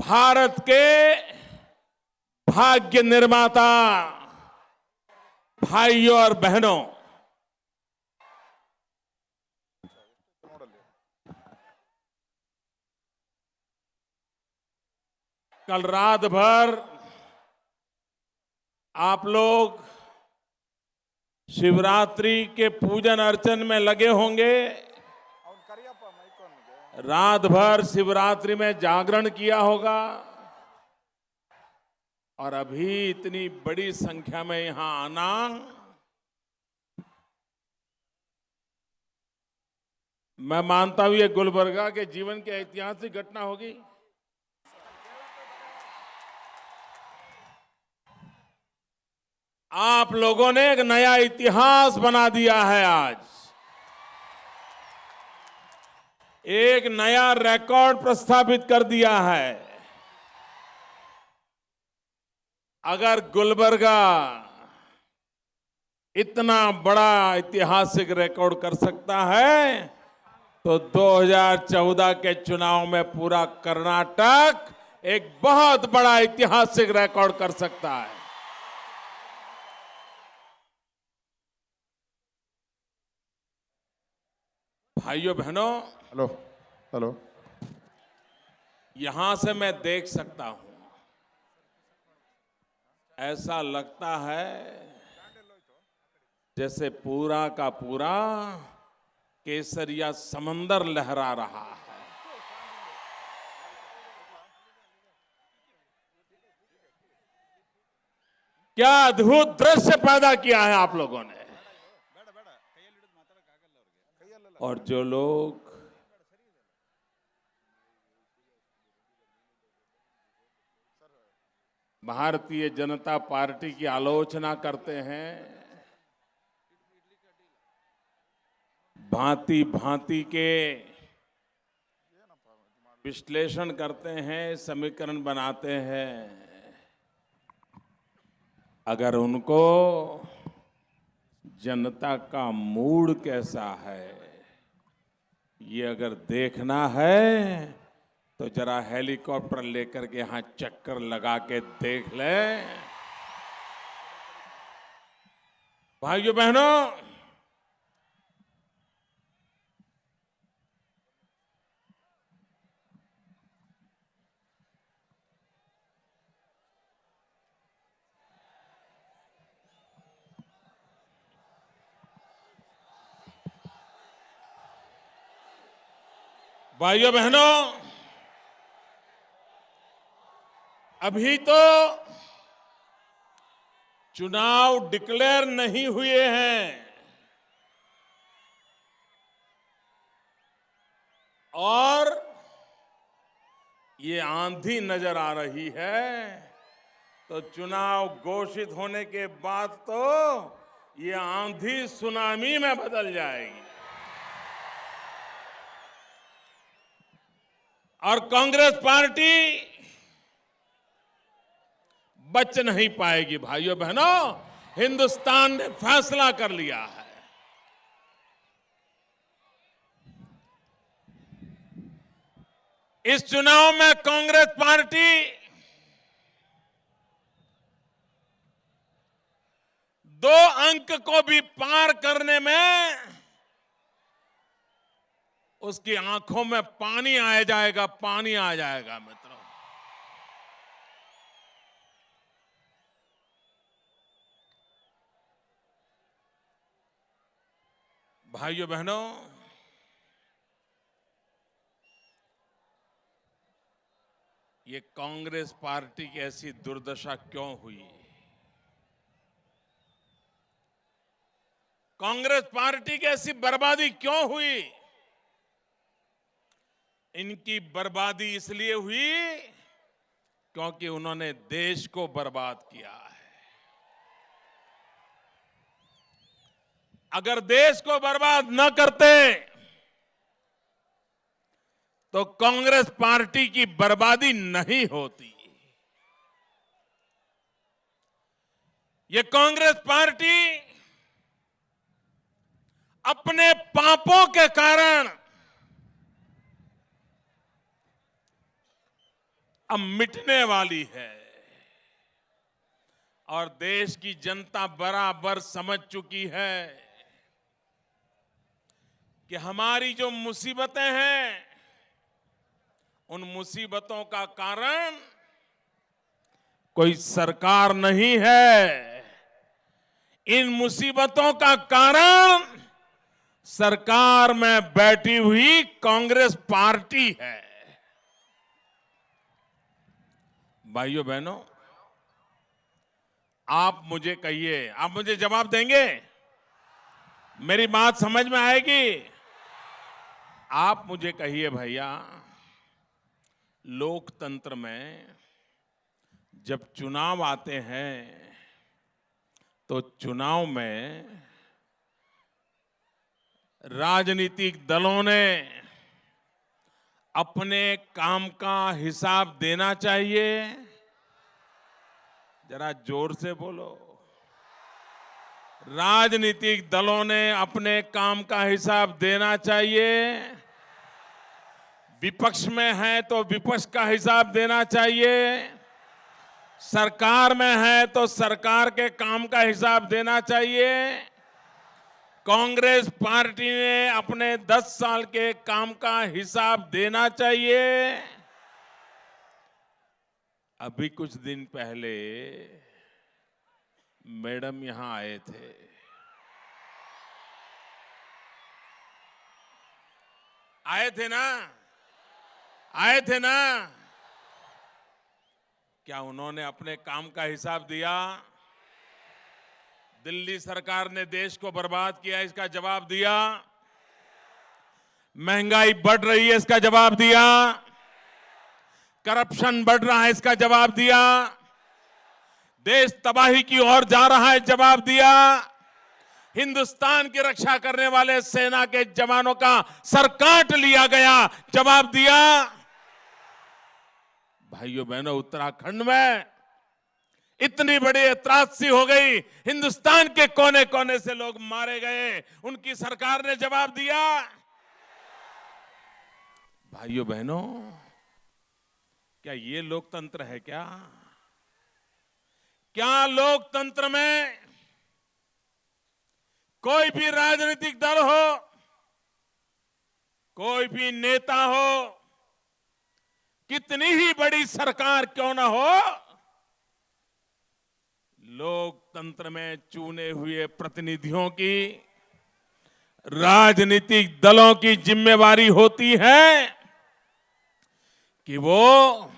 भारत के भाग्य निर्माता भाइयों और बहनों, कल रात भर आप लोग शिवरात्रि के पूजन अर्चन में लगे होंगे। रात भर शिवरात्रि में जागरण किया होगा और अभी इतनी बड़ी संख्या में यहां आना मैं मानता हूं ये गुलबर्गा के जीवन की ऐतिहासिक घटना होगी। आप लोगों ने एक नया इतिहास बना दिया है। आज एक नया रिकॉर्ड प्रस्थापित कर दिया है। अगर गुलबर्गा इतना बड़ा ऐतिहासिक रिकॉर्ड कर सकता है तो 2014 के चुनाव में पूरा कर्नाटक एक बहुत बड़ा ऐतिहासिक रिकॉर्ड कर सकता है। भाइयों बहनों, हेलो हेलो, यहां से मैं देख सकता हूं, ऐसा लगता है जैसे पूरा का पूरा केसरिया समंदर लहरा रहा है। क्या अद्भुत दृश्य पैदा किया है आप लोगों ने। और जो लोग भारतीय जनता पार्टी की आलोचना करते हैं, भांति भांति के विश्लेषण करते हैं, समीकरण बनाते हैं, अगर उनको जनता का मूड कैसा है ये अगर देखना है तो जरा हेलीकॉप्टर लेकर के यहां चक्कर लगा के देख ले। भाइयों बहनों, भाइयों बहनों, अभी तो चुनाव डिक्लेयर नहीं हुए हैं और ये आंधी नजर आ रही है, तो चुनाव घोषित होने के बाद तो ये आंधी सुनामी में बदल जाएगी और कांग्रेस पार्टी बच नहीं पाएगी। भाइयों बहनों, हिंदुस्तान ने फैसला कर लिया है। इस चुनाव में कांग्रेस पार्टी 2 अंक को भी पार करने में उसकी आंखों में पानी आ जाएगा, पानी आ जाएगा। मित्रों, भाइयों बहनों, ये कांग्रेस पार्टी की ऐसी दुर्दशा क्यों हुई? कांग्रेस पार्टी की ऐसी बर्बादी क्यों हुई? इनकी बर्बादी इसलिए हुई क्योंकि उन्होंने देश को बर्बाद किया है। अगर देश को बर्बाद न करते तो कांग्रेस पार्टी की बर्बादी नहीं होती। ये कांग्रेस पार्टी अपने पापों के कारण अब मिटने वाली है और देश की जनता बराबर समझ चुकी है कि हमारी जो मुसीबतें हैं, उन मुसीबतों का कारण कोई सरकार नहीं है। इन मुसीबतों का कारण सरकार में बैठी हुई कांग्रेस पार्टी है। भाइयों बहनों, आप मुझे कहिए, आप मुझे जवाब देंगे? मेरी बात समझ में आएगी? आप मुझे कहिए भैया, लोकतंत्र में जब चुनाव आते हैं तो चुनाव में राजनीतिक दलों ने अपने काम का हिसाब देना चाहिए। जरा जोर से बोलो। राजनीतिक दलों ने अपने काम का हिसाब देना चाहिए। विपक्ष में है तो विपक्ष का हिसाब देना चाहिए। सरकार में है तो सरकार के काम का हिसाब देना चाहिए। कांग्रेस पार्टी ने अपने 10 साल के काम का हिसाब देना चाहिए। अभी कुछ दिन पहले मैडम यहां आए थे। आए थे ना? आए थे ना? क्या उन्होंने अपने काम का हिसाब दिया? दिल्ली सरकार ने देश को बर्बाद किया, इसका जवाब दिया? महंगाई बढ़ रही है, इसका जवाब दिया? करप्शन बढ़ रहा है, इसका जवाब दिया? देश तबाही की ओर जा रहा है, जवाब दिया? हिंदुस्तान की रक्षा करने वाले सेना के जवानों का सर काट लिया गया, जवाब दिया? भाइयों बहनों, उत्तराखंड में इतनी बड़ी त्रासदी हो गई, हिंदुस्तान के कोने कोने से लोग मारे गए, उनकी सरकार ने जवाब दिया? भाइयों बहनों, क्या ये लोकतंत्र है? क्या लोकतंत्र में कोई भी राजनीतिक दल हो, कोई भी नेता हो, कितनी ही बड़ी सरकार क्यों ना हो, लोकतंत्र में चुने हुए प्रतिनिधियों की, राजनीतिक दलों की जिम्मेवारी होती है कि वो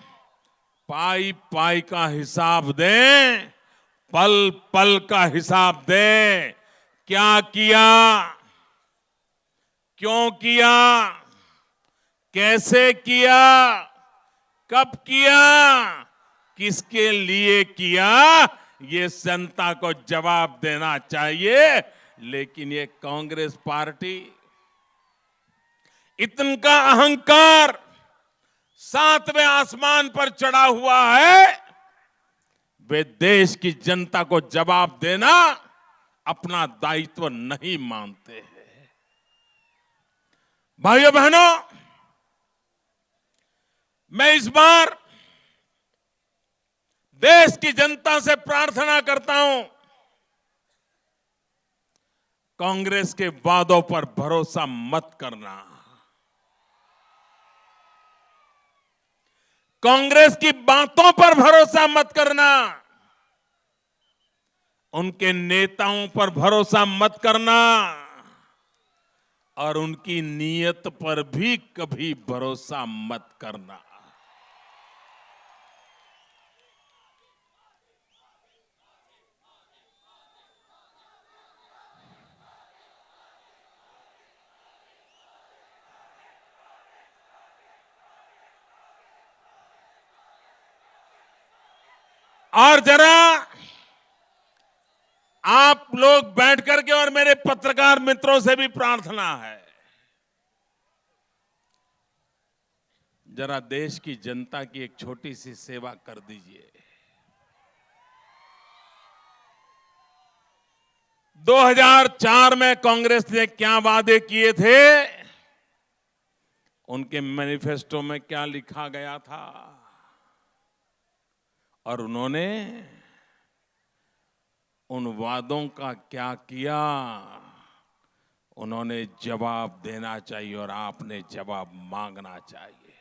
पाई पाई का हिसाब दें, पल पल का हिसाब दें। क्या किया, क्यों किया, कैसे किया, कब किया, किसके लिए किया, ये जनता को जवाब देना चाहिए। लेकिन ये कांग्रेस पार्टी, इनका अहंकार 7वें आसमान पर चढ़ा हुआ है। वे देश की जनता को जवाब देना अपना दायित्व नहीं मानते हैं। भाइयों बहनों, मैं इस बार देश की जनता से प्रार्थना करता हूं, कांग्रेस के वादों पर भरोसा मत करना। कांग्रेस की बातों पर भरोसा मत करना। उनके नेताओं पर भरोसा मत करना और उनकी नीयत पर भी कभी भरोसा मत करना। और जरा आप लोग बैठ करके, और मेरे पत्रकार मित्रों से भी प्रार्थना है, जरा देश की जनता की एक छोटी सी सेवा कर दीजिए। 2004 में कांग्रेस ने क्या वादे किए थे, उनके मैनिफेस्टो में क्या लिखा गया था? और उन्होंने उन वादों का क्या किया, उन्होंने जवाब देना चाहिए और आपने जवाब मांगना चाहिए।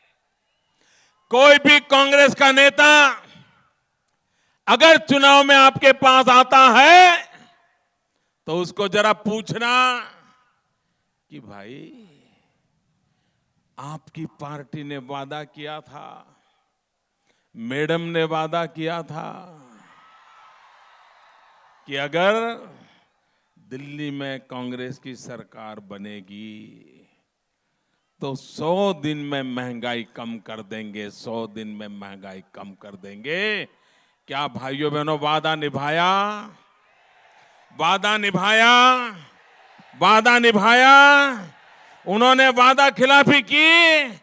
कोई भी कांग्रेस का नेता अगर चुनाव में आपके पास आता है तो उसको जरा पूछना कि भाई आपकी पार्टी ने वादा किया था, मैडम ने वादा किया था कि अगर दिल्ली में कांग्रेस की सरकार बनेगी तो 100 दिन में महंगाई कम कर देंगे, 100 दिन में महंगाई कम कर देंगे। क्या भाइयों बहनों वादा निभाया? वादा निभाया? वादा निभाया? उन्होंने वादा खिलाफी की?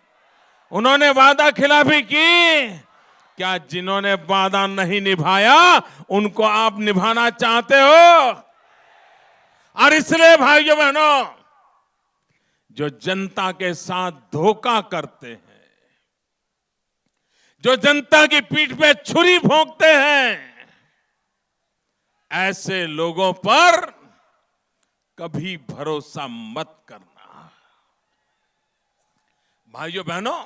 उन्होंने वादा खिलाफी की? क्या जिन्होंने वादा नहीं निभाया उनको आप निभाना चाहते हो? और इसलिए भाइयों बहनों, जो जनता के साथ धोखा करते हैं, जो जनता की पीठ पे छुरी भोंकते हैं, ऐसे लोगों पर कभी भरोसा मत करना। भाइयों बहनों,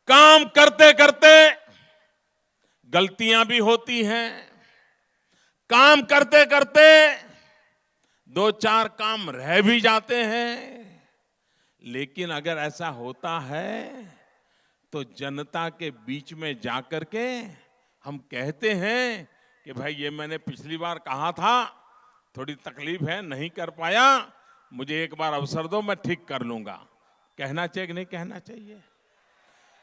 काम करते करते गलतियां भी होती हैं, काम करते करते 2-4 काम रह भी जाते हैं, लेकिन अगर ऐसा होता है तो जनता के बीच में जाकर के हम कहते हैं कि भाई ये मैंने पिछली बार कहा था, थोड़ी तकलीफ है, नहीं कर पाया, मुझे एक बार अवसर दो, मैं ठीक कर लूंगा। कहना चाहिए कि नहीं कहना चाहिए?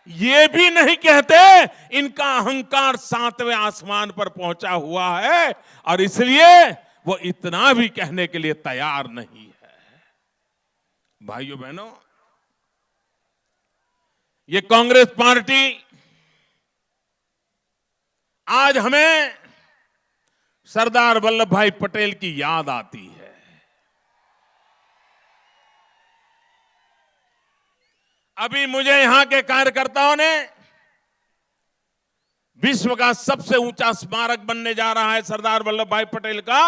ये भी नहीं कहते। इनका अहंकार 7वें आसमान पर पहुंचा हुआ है और इसलिए वो इतना भी कहने के लिए तैयार नहीं है। भाइयों बहनों, ये कांग्रेस पार्टी आज हमें सरदार वल्लभ भाई पटेल की याद आती है। अभी मुझे यहां के कार्यकर्ताओं ने विश्व का सबसे ऊंचा स्मारक बनने जा रहा है सरदार वल्लभ भाई पटेल का,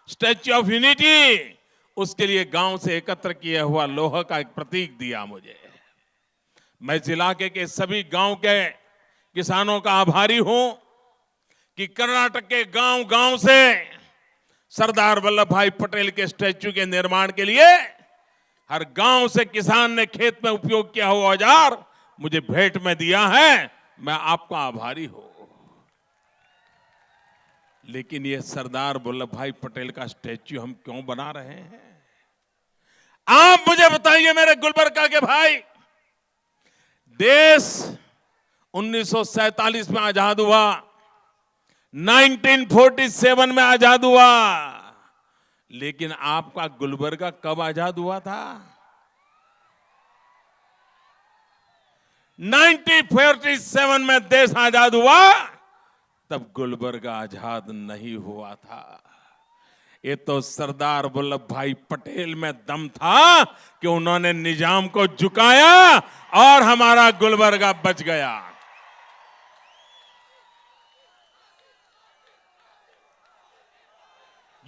स्टैच्यू ऑफ यूनिटी, उसके लिए गांव से एकत्र किया हुआ लोहा का एक प्रतीक दिया मुझे। मैं इस इलाके के सभी गांव के किसानों का आभारी हूं कि कर्नाटक के गांव गांव से सरदार वल्लभ भाई पटेल के स्टैच्यू के निर्माण के लिए हर गांव से किसान ने खेत में उपयोग किया हुआ औजार मुझे भेंट में दिया है। मैं आपका आभारी हूं। लेकिन ये सरदार वल्लभ भाई पटेल का स्टैच्यू हम क्यों बना रहे हैं? आप मुझे बताइए मेरे गुलबर्गा के भाई। देश 1947 में आजाद हुआ, 1947 में आजाद हुआ, लेकिन आपका गुलबर्गा कब आजाद हुआ था? 1947 में देश आजाद हुआ, तब गुलबर्गा आजाद नहीं हुआ था। ये तो सरदार वल्लभ भाई पटेल में दम था कि उन्होंने निजाम को झुकाया और हमारा गुलबर्गा बच गया।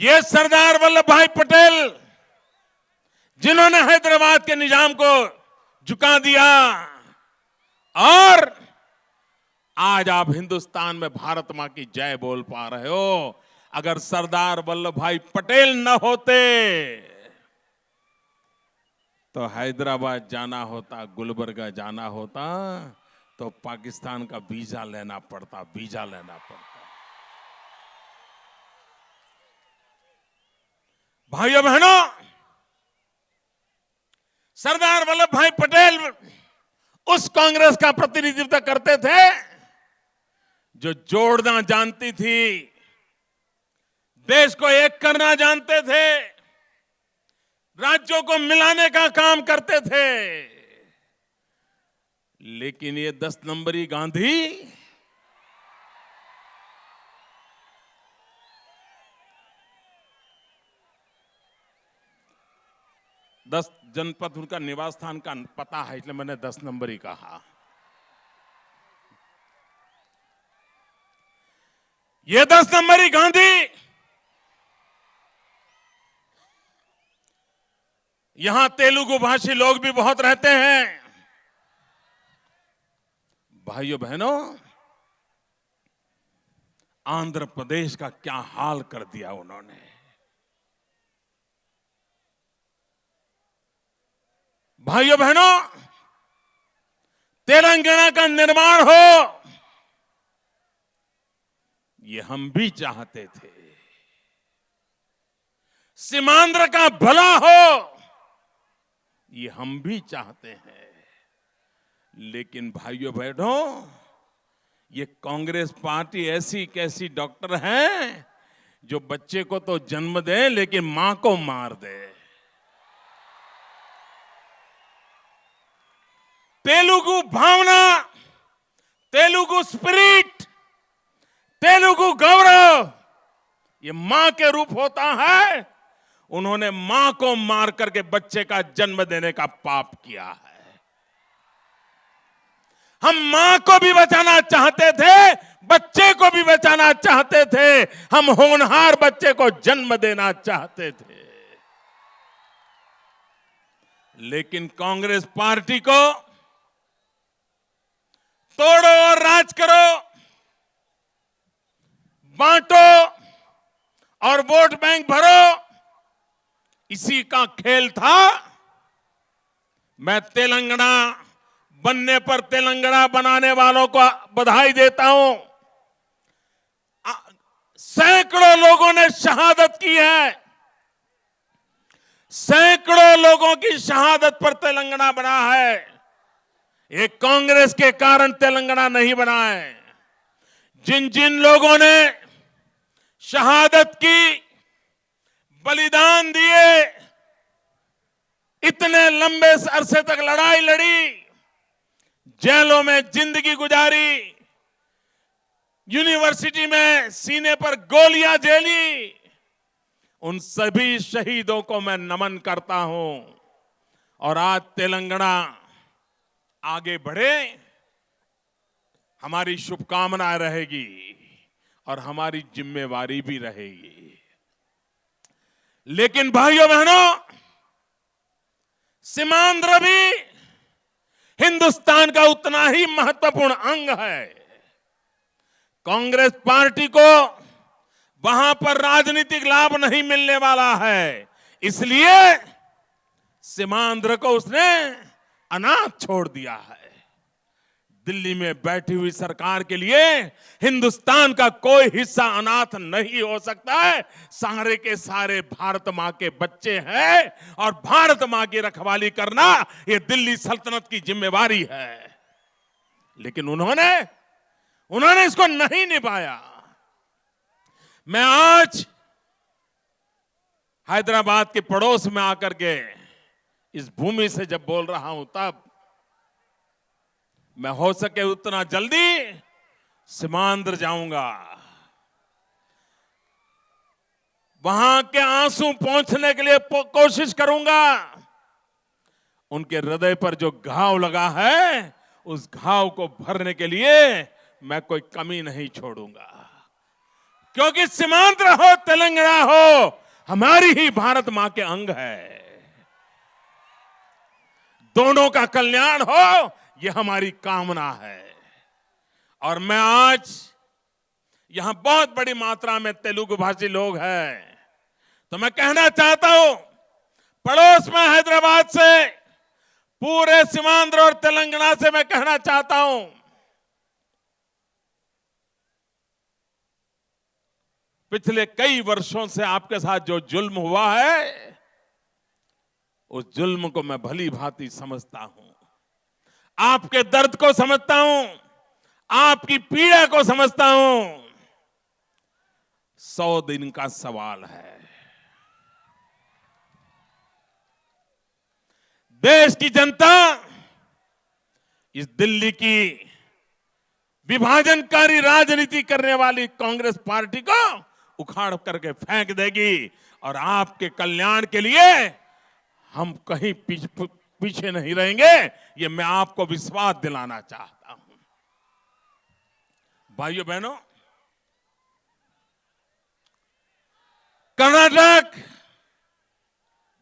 ये सरदार वल्लभ भाई पटेल जिन्होंने हैदराबाद के निजाम को झुका दिया और आज आप हिंदुस्तान में भारत मां की जय बोल पा रहे हो। अगर सरदार वल्लभ भाई पटेल न होते तो हैदराबाद जाना होता, गुलबर्गा जाना होता तो पाकिस्तान का वीजा लेना पड़ता, वीजा लेना पड़ता। भाइयों बहनों, सरदार वल्लभ भाई पटेल उस कांग्रेस का प्रतिनिधित्व करते थे जो जोड़ना जानती थी, देश को एक करना जानते थे, राज्यों को मिलाने का काम करते थे। लेकिन ये 10 नंबरी गांधी 10 जनपद उनका निवास स्थान का पता है, इसलिए मैंने 10 नंबर ही कहा। ये 10 नंबरी गांधी यहां तेलुगु भाषी लोग भी बहुत रहते हैं। भाइयों बहनों, आंध्र प्रदेश का क्या हाल कर दिया उन्होंने। भाइयों बहनों, तेलंगाना का निर्माण हो ये हम भी चाहते थे। सीमांध्र का भला हो ये हम भी चाहते हैं। लेकिन भाइयों बहनों, ये कांग्रेस पार्टी ऐसी कैसी डॉक्टर है जो बच्चे को तो जन्म दे लेकिन मां को मार दे। तेलुगु भावना, तेलुगु स्पिरिट, तेलुगु गौरव ये मां के रूप होता है। उन्होंने मां को मार करके बच्चे का जन्म देने का पाप किया है। हम मां को भी बचाना चाहते थे, बच्चे को भी बचाना चाहते थे। हम होनहार बच्चे को जन्म देना चाहते थे। लेकिन कांग्रेस पार्टी को तोड़ो और राज करो, बांटो और वोट बैंक भरो, इसी का खेल था। मैं तेलंगाना बनने पर तेलंगाना बनाने वालों को बधाई देता हूं। सैकड़ों लोगों ने शहादत की है। सैकड़ों लोगों की शहादत पर तेलंगाना बना है। ये कांग्रेस के कारण तेलंगाना नहीं बना है। जिन जिन लोगों ने शहादत की, बलिदान दिए, इतने लंबे अरसे तक लड़ाई लड़ी, जेलों में जिंदगी गुजारी, यूनिवर्सिटी में सीने पर गोलियां झेली, उन सभी शहीदों को मैं नमन करता हूं। और आज तेलंगाना आगे बढ़े, हमारी शुभकामनाएं रहेगी और हमारी जिम्मेवारी भी रहेगी। लेकिन भाइयों बहनों, सीमांध्र भी हिंदुस्तान का उतना ही महत्वपूर्ण अंग है। कांग्रेस पार्टी को वहां पर राजनीतिक लाभ नहीं मिलने वाला है, इसलिए सीमांध्र को उसने अनाथ छोड़ दिया है। दिल्ली में बैठी हुई सरकार के लिए हिंदुस्तान का कोई हिस्सा अनाथ नहीं हो सकता है। सारे के सारे भारत मां के बच्चे हैं और भारत मां की रखवाली करना यह दिल्ली सल्तनत की जिम्मेवारी है। लेकिन उन्होंने इसको नहीं निभाया। मैं आज हैदराबाद के पड़ोस में आकर के इस भूमि से जब बोल रहा हूं, तब मैं हो सके उतना जल्दी सीमांध्र जाऊंगा। वहां के आंसू पहुंचने के लिए कोशिश करूंगा। उनके हृदय पर जो घाव लगा है, उस घाव को भरने के लिए मैं कोई कमी नहीं छोड़ूंगा। क्योंकि सीमांध्र हो, तेलंगाना हो, हमारी ही भारत मां के अंग है। दोनों का कल्याण हो, यह हमारी कामना है। और मैं आज यहां बहुत बड़ी मात्रा में तेलुगु भाषी लोग हैं, तो मैं कहना चाहता हूं, पड़ोस में हैदराबाद से, पूरे सीमांध्र और तेलंगाना से मैं कहना चाहता हूं, पिछले कई वर्षों से आपके साथ जो जुल्म हुआ है, उस जुल्म को मैं भली भांति समझता हूं। आपके दर्द को समझता हूं, आपकी पीड़ा को समझता हूं। 100 दिन का सवाल है। देश की जनता इस दिल्ली की विभाजनकारी राजनीति करने वाली कांग्रेस पार्टी को उखाड़ करके फेंक देगी। और आपके कल्याण के लिए हम कहीं पीछे नहीं रहेंगे, ये मैं आपको विश्वास दिलाना चाहता हूं। भाइयों बहनों, कर्नाटक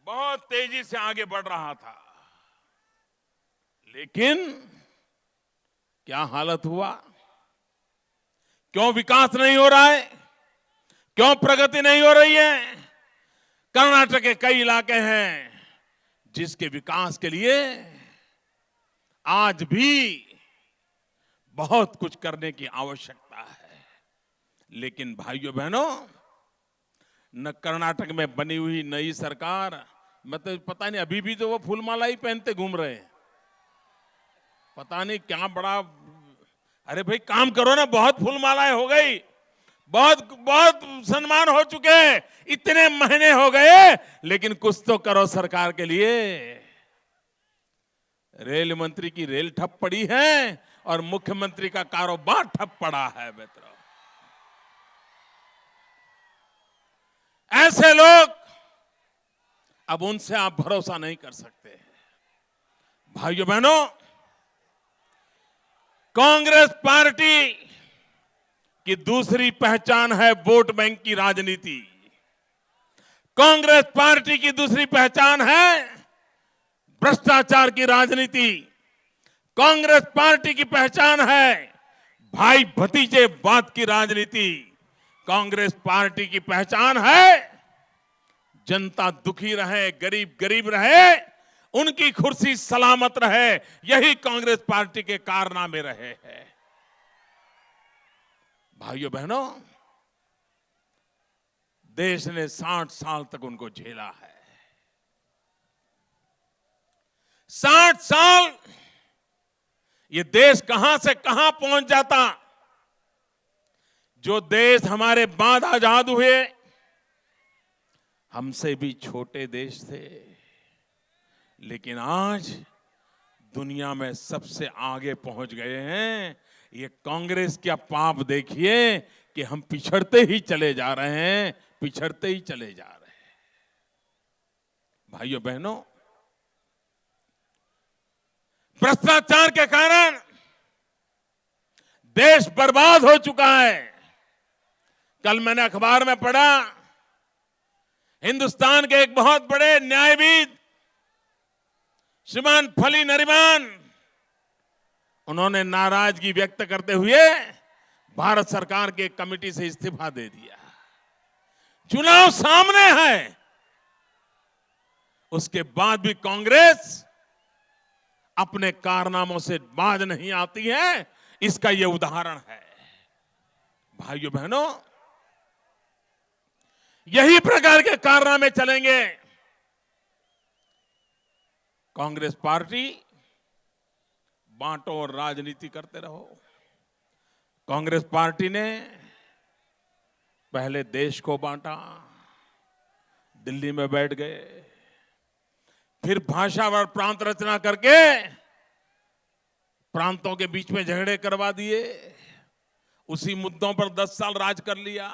बहुत तेजी से आगे बढ़ रहा था, लेकिन क्या हालत हुआ? क्यों विकास नहीं हो रहा है? क्यों प्रगति नहीं हो रही है? कर्नाटक के कई इलाके हैं जिसके विकास के लिए आज भी बहुत कुछ करने की आवश्यकता है। लेकिन भाइयों बहनों, न कर्नाटक में बनी हुई नई सरकार, मतलब पता नहीं, अभी भी तो वो फूलमाला ही पहनते घूम रहे हैं। पता नहीं क्या बड़ा, अरे भाई काम करो ना, बहुत फूलमालाएं हो गई, बहुत बहुत सम्मान हो चुके, इतने महीने हो गए, लेकिन कुछ तो करो सरकार के लिए। रेल मंत्री की रेल ठप पड़ी है और मुख्यमंत्री का कारोबार ठप पड़ा है मित्रों। ऐसे लोग, अब उनसे आप भरोसा नहीं कर सकते। भाइयों बहनों, कांग्रेस पार्टी की दूसरी पहचान है वोट बैंक की राजनीति। कांग्रेस पार्टी की दूसरी पहचान है भ्रष्टाचार की राजनीति। कांग्रेस पार्टी की पहचान है भाई भतीजेवाद की राजनीति। कांग्रेस पार्टी की पहचान है जनता दुखी रहे, गरीब गरीब रहे, उनकी कुर्सी सलामत रहे, यही कांग्रेस पार्टी के कारनामे रहे हैं। भाइयों बहनों, देश ने 60 साल तक उनको झेला है। 60 साल ये देश कहां से कहां पहुंच जाता। जो देश हमारे बाद आजाद हुए, हमसे भी छोटे देश थे, लेकिन आज दुनिया में सबसे आगे पहुंच गए हैं। ये कांग्रेस का पाप देखिए कि हम पिछड़ते ही चले जा रहे हैं, पिछड़ते ही चले जा रहे हैं। भाइयों बहनों, भ्रष्टाचार के कारण देश बर्बाद हो चुका है। कल मैंने अखबार में पढ़ा, हिंदुस्तान के एक बहुत बड़े न्यायविद श्रीमान फली नरिमान, उन्होंने नाराजगी व्यक्त करते हुए भारत सरकार के कमेटी से इस्तीफा दे दिया। चुनाव सामने है, उसके बाद भी कांग्रेस अपने कारनामों से बाज नहीं आती है, इसका यह उदाहरण है। भाइयों बहनों, यही प्रकार के कारनामे चलेंगे। कांग्रेस पार्टी बांटो और राजनीति करते रहो। कांग्रेस पार्टी ने पहले देश को बांटा, दिल्ली में बैठ गए, फिर भाषा और प्रांत रचना करके प्रांतों के बीच में झगड़े करवा दिए, उसी मुद्दों पर 10 साल राज कर लिया।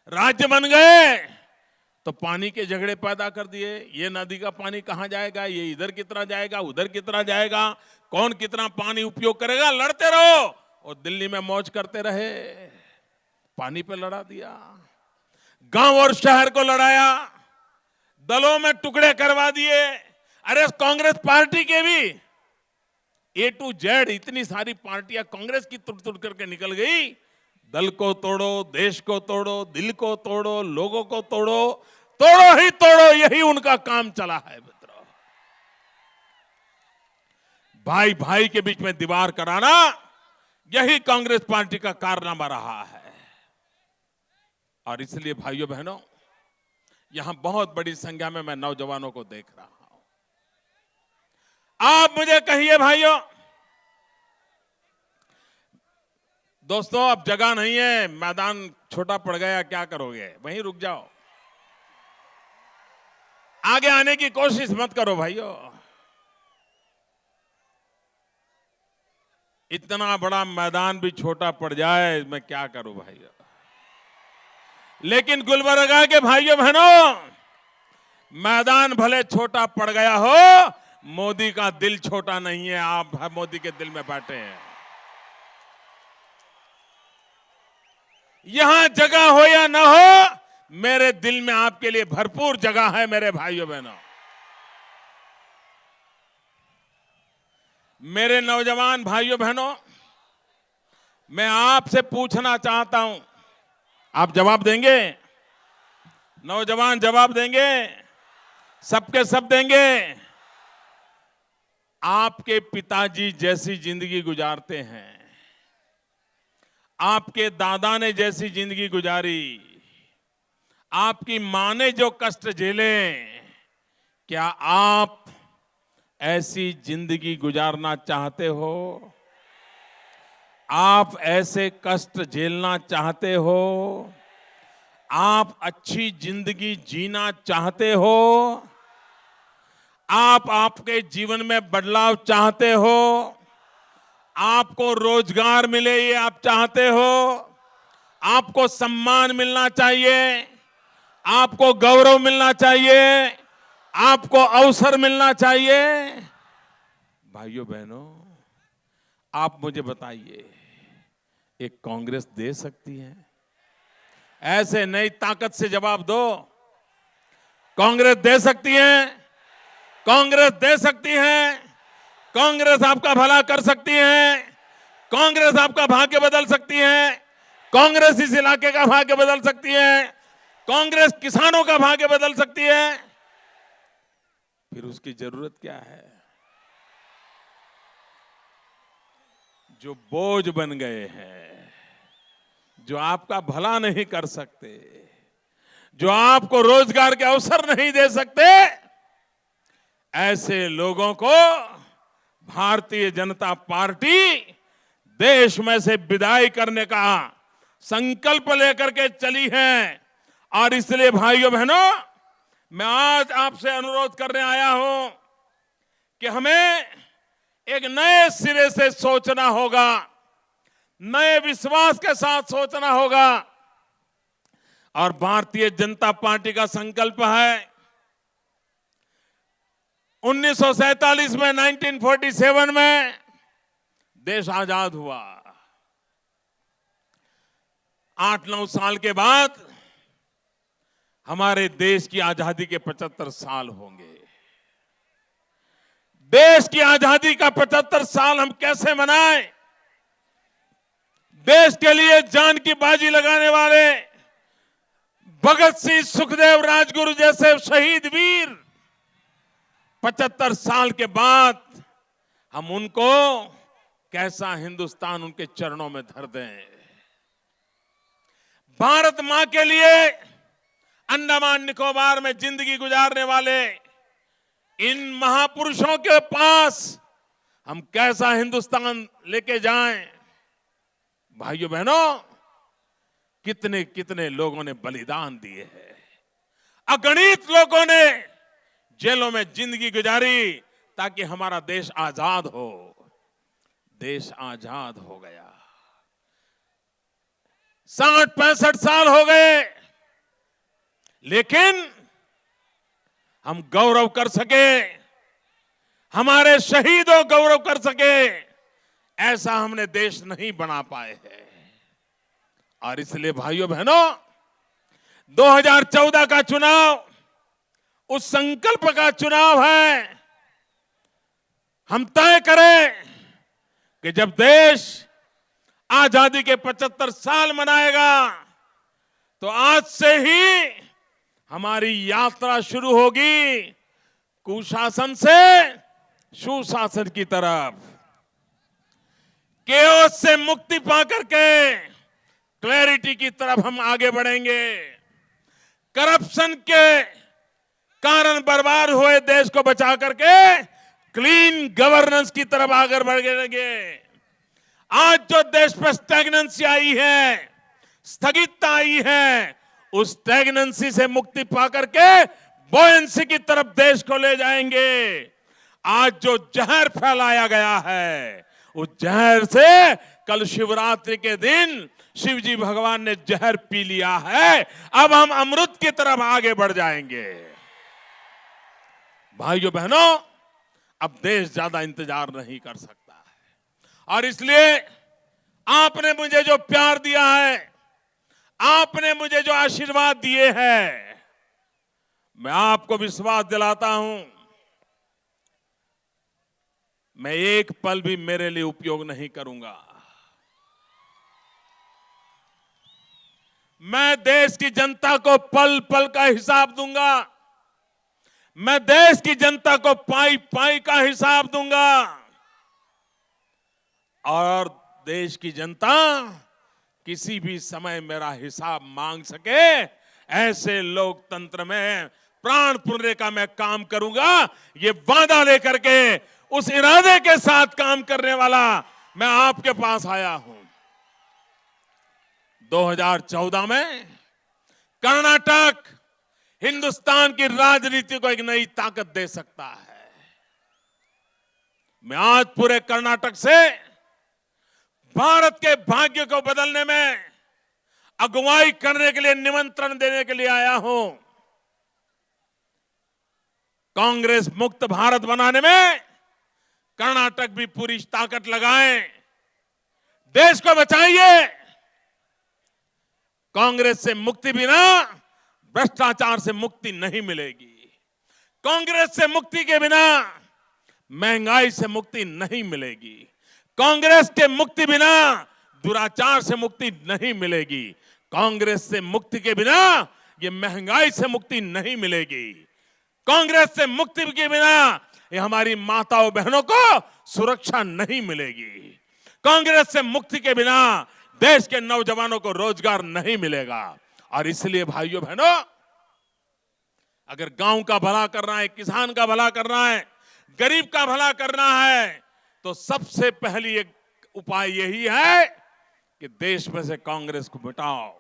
राज्य बन गए तो पानी के झगड़े पैदा कर दिए। ये नदी का पानी कहां जाएगा, ये इधर कितना जाएगा, उधर कितना जाएगा, कौन कितना पानी उपयोग करेगा, लड़ते रहो। और दिल्ली में मौज करते रहे, पानी पे लड़ा दिया, गांव और शहर को लड़ाया, दलों में टुकड़े करवा दिए। अरे कांग्रेस पार्टी के भी A to Z इतनी सारी पार्टियां कांग्रेस की तुड़ तुड़ करके निकल गई। दल को तोड़ो, देश को तोड़ो, दिल को तोड़ो, लोगों को तोड़ो, तोड़ो ही तोड़ो, यही उनका काम चला है मित्रों। भाई भाई के बीच में दीवार कराना, यही कांग्रेस पार्टी का कारनामा रहा है। और इसलिए भाइयों बहनों, यहां बहुत बड़ी संख्या में मैं नौजवानों को देख रहा हूं। आप मुझे कहिए भाइयों, दोस्तों अब जगह नहीं है, मैदान छोटा पड़ गया, क्या करोगे, वहीं रुक जाओ, आगे आने की कोशिश मत करो भाइयों। इतना बड़ा मैदान भी छोटा पड़ जाए, मैं क्या करूं भाइयों। लेकिन गुलबर्गा के भाइयों बहनों, मैदान भले छोटा पड़ गया हो, मोदी का दिल छोटा नहीं है। आप मोदी के दिल में बैठे हैं। यहां जगह हो या ना हो, मेरे दिल में आपके लिए भरपूर जगह है मेरे भाइयों बहनों। मेरे नौजवान भाइयों बहनों, मैं आपसे पूछना चाहता हूं, आप जवाब देंगे? नौजवान जवाब देंगे? सबके सब देंगे? आपके पिताजी जैसी जिंदगी गुजारते हैं, आपके दादा ने जैसी जिंदगी गुजारी, आपकी मां ने जो कष्ट झेले, क्या आप ऐसी जिंदगी गुजारना चाहते हो? आप ऐसे कष्ट झेलना चाहते हो? आप अच्छी जिंदगी जीना चाहते हो? आप आपके जीवन में बदलाव चाहते हो? आपको रोजगार मिले ये आप चाहते हो? आपको सम्मान मिलना चाहिए, आपको गौरव मिलना चाहिए, आपको अवसर मिलना चाहिए। भाइयों बहनों, आप मुझे बताइए, एक कांग्रेस दे सकती है? ऐसे नई ताकत से जवाब दो। कांग्रेस दे सकती है? कांग्रेस दे सकती है? कांग्रेस आपका भला कर सकती है? कांग्रेस आपका भाग्य बदल सकती है? कांग्रेस इस इलाके का भाग्य बदल सकती है? कांग्रेस किसानों का भाग्य बदल सकती है? फिर उसकी जरूरत क्या है? जो बोझ बन गए हैं, जो आपका भला नहीं कर सकते, जो आपको रोजगार के अवसर नहीं दे सकते, ऐसे लोगों को भारतीय जनता पार्टी देश में से विदाई करने का संकल्प लेकर के चली है। और इसलिए भाइयों बहनों, मैं आज आपसे अनुरोध करने आया हूं कि हमें एक नए सिरे से सोचना होगा, नए विश्वास के साथ सोचना होगा। और भारतीय जनता पार्टी का संकल्प है, 1947 में, 1947 में देश आजाद हुआ। 8-9 साल के बाद हमारे देश की आजादी के 75 साल होंगे। देश की आजादी का 75 साल हम कैसे मनाएं? देश के लिए जान की बाजी लगाने वाले भगत सिंह, सुखदेव, राजगुरु जैसे शहीद वीर 75 साल के बाद हम उनको कैसा हिंदुस्तान उनके चरणों में धर दें। भारत मां के लिए अंडमान निकोबार में जिंदगी गुजारने वाले इन महापुरुषों के पास हम कैसा हिंदुस्तान लेके जाएं। भाइयों बहनों, कितने कितने लोगों ने बलिदान दिए हैं, अगणित लोगों ने जेलों में जिंदगी गुजारी ताकि हमारा देश आजाद हो। देश आजाद हो गया, 60-65 साल हो गए, लेकिन हम गौरव कर सके, हमारे शहीदों गौरव कर सके, ऐसा हमने देश नहीं बना पाए हैं। और इसलिए भाइयों बहनों, 2014 का चुनाव उस संकल्प का चुनाव है। हम तय करें कि जब देश आजादी के 75 साल मनाएगा, तो आज से ही हमारी यात्रा शुरू होगी कुशासन से सुशासन की तरफ। केओस से मुक्ति पाकर के क्लैरिटी की तरफ हम आगे बढ़ेंगे। करप्शन के कारण बर्बाद हुए देश को बचा करके क्लीन गवर्नेंस की तरफ आगे बढ़ेंगे। आज जो देश पर स्टैग्नेंसी आई है, स्थगितता आई है, उस स्टैग्नेंसी से मुक्ति पाकर के बोयंसी की तरफ देश को ले जाएंगे। आज जो जहर फैलाया गया है, उस जहर से कल शिवरात्रि के दिन शिव जी भगवान ने जहर पी लिया है, अब हम अमृत की तरफ आगे बढ़ जाएंगे। भाइयों बहनों, अब देश ज्यादा इंतजार नहीं कर सकता है। और इसलिए आपने मुझे जो प्यार दिया है, आपने मुझे जो आशीर्वाद दिए हैं, मैं आपको विश्वास दिलाता हूं, मैं एक पल भी मेरे लिए उपयोग नहीं करूंगा। मैं देश की जनता को पल पल का हिसाब दूंगा। मैं देश की जनता को पाई पाई का हिसाब दूंगा। और देश की जनता किसी भी समय मेरा हिसाब मांग सके, ऐसे लोकतंत्र में प्राण पुण्य का मैं काम करूंगा। ये वादा लेकर के, उस इरादे के साथ काम करने वाला मैं आपके पास आया हूं। 2014 में कर्नाटक हिंदुस्तान की राजनीति को एक नई ताकत दे सकता है। मैं आज पूरे कर्नाटक से भारत के भाग्य को बदलने में अगुवाई करने के लिए निमंत्रण देने के लिए आया हूं। कांग्रेस मुक्त भारत बनाने में कर्नाटक भी पूरी ताकत लगाएं। देश को बचाइए। कांग्रेस से मुक्ति बिना भ्रष्टाचार से मुक्ति नहीं मिलेगी। कांग्रेस से मुक्ति के बिना महंगाई से मुक्ति नहीं मिलेगी। कांग्रेस के मुक्ति बिना दुराचार से मुक्ति नहीं मिलेगी। कांग्रेस से मुक्ति के बिना ये महंगाई से मुक्ति नहीं मिलेगी। कांग्रेस से मुक्ति के बिना ये हमारी माताओं बहनों को सुरक्षा नहीं मिलेगी। कांग्रेस से मुक्ति के बिना देश के नौजवानों को रोजगार नहीं मिलेगा। और इसलिए भाइयों बहनों, अगर गांव का भला करना है, किसान का भला करना है, गरीब का भला करना है, तो सबसे पहली एक उपाय यही है कि देश में से कांग्रेस को मिटाओ।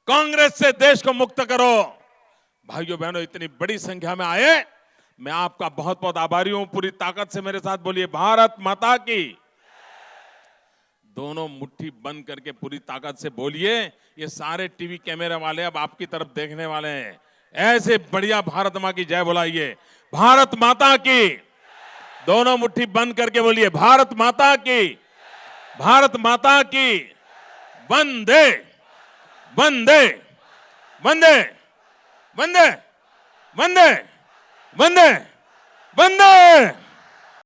कांग्रेस से देश को मुक्त करो। भाइयों बहनों, इतनी बड़ी संख्या में आए, मैं आपका बहुत बहुत आभारी हूं। पूरी ताकत से मेरे साथ बोलिए, भारत माता की। दोनों मुट्ठी बंद करके पूरी ताकत से बोलिए। ये सारे टीवी कैमरे वाले अब आपकी तरफ देखने वाले हैं। ऐसे बढ़िया भारत मां की जय बुलाइए, भारत माता की। दोनों मुट्ठी बंद करके बोलिए, भारत माता की, भारत माता की। वंदे वंदे वंदे वंदे वंदे वंदे वंदे।